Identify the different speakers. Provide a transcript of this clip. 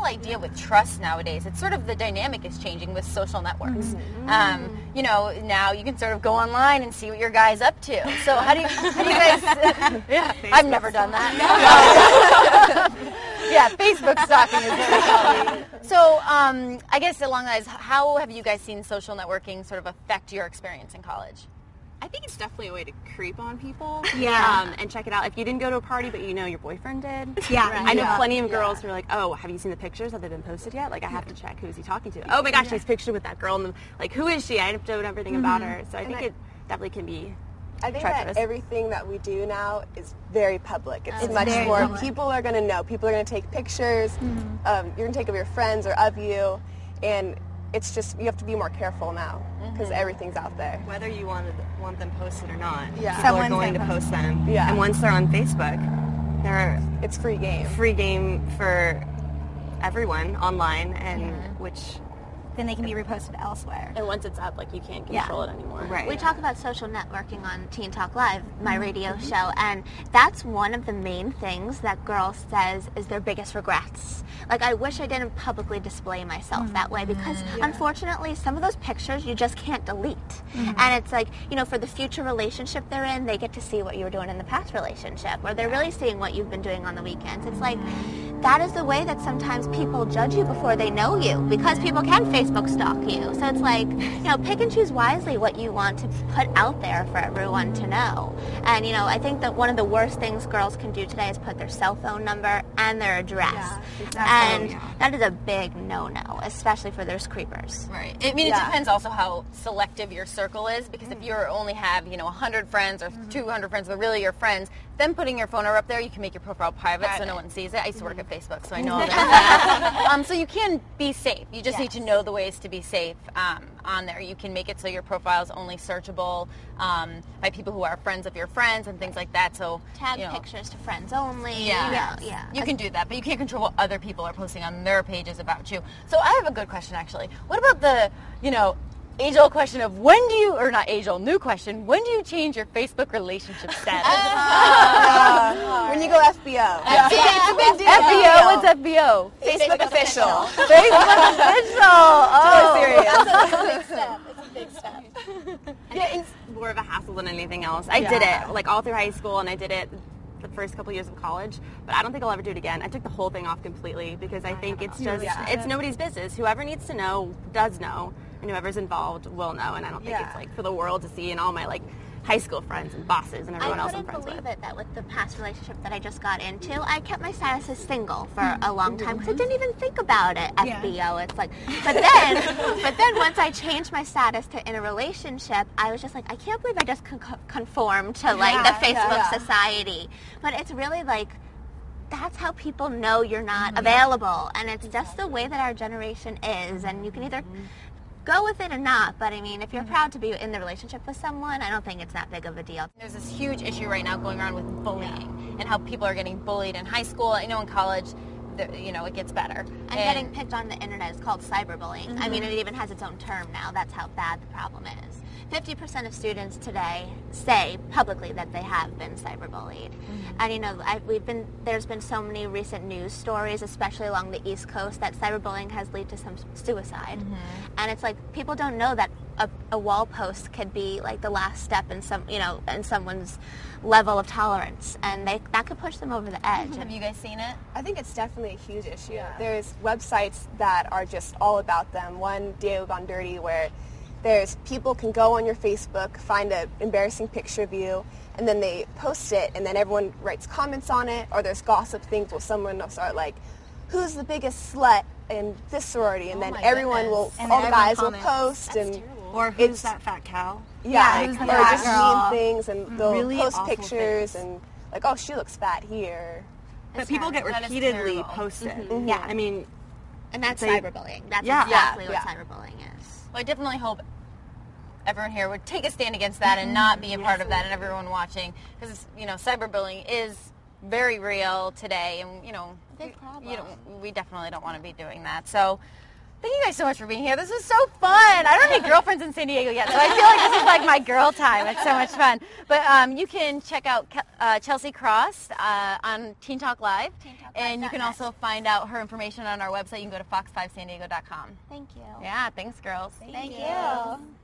Speaker 1: idea with trust nowadays, it's sort of the dynamic is changing with social networks. You know, now you can sort of go online and see what your guy's up to. So how do you guys? I've never done that. Yeah, Facebook stalking is very funny. So I guess along those lines, how have you guys seen social networking sort of affect your experience in college?
Speaker 2: I think it's definitely a way to creep on people. And check it out. If you didn't go to a party but you know your boyfriend did. I know plenty of girls who are like, oh, have you seen the pictures? Have they been posted yet? Like, I have to check, who is he talking to? Oh my gosh, he's pictured with that girl. And like, who is she? I have to know everything about her. So I think it definitely can be
Speaker 3: I think
Speaker 2: treacherous.
Speaker 3: that everything that we do now is very public. It's much more, people are going to know. People are going to take pictures. You're going to take of your friends or of you. And it's just, you have to be more careful now because everything's out there.
Speaker 2: Whether you want them posted or not, people
Speaker 4: Someone's
Speaker 2: are going to post them.
Speaker 3: Yeah.
Speaker 2: And once they're on Facebook,
Speaker 3: it's free game.
Speaker 2: Free game for everyone online, and which
Speaker 4: then they can be reposted elsewhere.
Speaker 2: And once it's up, like, you can't control it anymore.
Speaker 5: Right. We talk about social networking on Teen Talk Live, my radio show, and that's one of the main things that girls says is their biggest regrets. Like, I wish I didn't publicly display myself that way because, unfortunately, some of those pictures you just can't delete. And it's like, you know, for the future relationship they're in, they get to see what you were doing in the past relationship, or they're really seeing what you've been doing on the weekends. It's like, that is the way that sometimes people judge you before they know you, because people can Facebook stalk you. So it's like, you know, pick and choose wisely what you want to put out there for everyone to know. And, you know, I think that one of the worst things girls can do today is put their cell phone number and their address.
Speaker 4: Yeah, exactly.
Speaker 5: And that is a big no-no, especially for those creepers.
Speaker 1: Right. I mean, it depends also how selective your circle is, because if you only have, you know, 100 friends or 200 friends, but really your friends, then putting your phone number up there, you can make your profile private so no one sees it. I used to work at Facebook, so I know all that. So you can be safe. You just need to know the ways to be safe on there. You can make it so your profile is only searchable by people who are friends of your friends and things like that. So
Speaker 5: Tag pictures to friends only.
Speaker 1: You can do that, but you can't control what other people are posting on their pages about you. So I have a good question, actually. What about the, you know, age-old question of when do you, or not age-old, new question, when do you change your Facebook relationship status?
Speaker 3: When you go FBO.
Speaker 1: FBO? What's FBO?
Speaker 3: Facebook official.
Speaker 1: Facebook official. Oh, serious.
Speaker 4: It's a big step.
Speaker 2: It's more of a hassle than anything else. I did it, like, all through high school, and I did it the first couple years of college, but I don't think I'll ever do it again. I took the whole thing off completely because I think it's just, it's nobody's business. Whoever needs to know does know, and whoever's involved will know, and I don't think it's, like, for the world to see, and all my, like, high school friends and bosses and everyone else I'm friends with.
Speaker 5: I couldn't believe it that with the past relationship that I just got into, I kept my status as single for a long time because I didn't even think about it. FBO, it's like, but then once I changed my status to in a relationship, I was just like, I can't believe I just conformed to like the Facebook society. But it's really like, that's how people know you're not available, and it's just the way that our generation is, and you can either go with it or not, but I mean, if you're proud to be in the relationship with someone, I don't think it's that big of a deal.
Speaker 1: There's this huge issue right now going on with bullying and how people are getting bullied in high school. I know in college, you know, it gets better.
Speaker 5: And getting picked on the internet is called cyberbullying. I mean, it even has its own term now. That's how bad the problem is. 50% of students today say publicly that they have been cyberbullied. And, you know, there's been so many recent news stories, especially along the East Coast, that cyberbullying has led to some suicide. And it's like, people don't know that a wall post could be like the last step in in someone's level of tolerance, and that could push them over the edge.
Speaker 1: Have you guys seen it?
Speaker 3: I think it's definitely a huge issue. There's websites that are just all about them. One, Deo Gone Dirty, where there's people can go on your Facebook, find an embarrassing picture of you, and then they post it, and then everyone writes comments on it, or there's gossip things where someone will start like, who's the biggest slut in this sorority, and then everyone will, all the guys will post, and
Speaker 2: or who's that fat cow?
Speaker 3: Or
Speaker 4: fat
Speaker 3: just
Speaker 4: girl?
Speaker 3: mean things, and they'll
Speaker 2: Really
Speaker 3: post
Speaker 2: awful
Speaker 3: pictures,
Speaker 2: things.
Speaker 3: and like, oh, she looks fat here.
Speaker 2: But people get
Speaker 1: That is
Speaker 2: repeatedly
Speaker 1: terrible.
Speaker 2: posted.
Speaker 5: Yeah.
Speaker 2: I mean,
Speaker 5: And that's
Speaker 2: They-
Speaker 5: cyberbullying. That's
Speaker 2: Yeah.
Speaker 5: exactly what
Speaker 3: Yeah.
Speaker 5: cyberbullying is.
Speaker 1: Well, I definitely hope everyone here would take a stand against that and not be a part of that, and everyone watching, because, you know, cyberbullying is very real today, and, you know,
Speaker 5: Big problem.
Speaker 1: we definitely don't want to be doing that. So Thank you guys so much for being here. This was so fun. I don't have any girlfriends in San Diego yet, so I feel like this is like my girl time. It's so much fun. But you can check out Chelsea Cross on Teen Talk Live, and you can also find out her information on our website. You can go to fox5sandiego.com.
Speaker 5: Thank you.
Speaker 1: Yeah, thanks, girls.
Speaker 5: Thank you.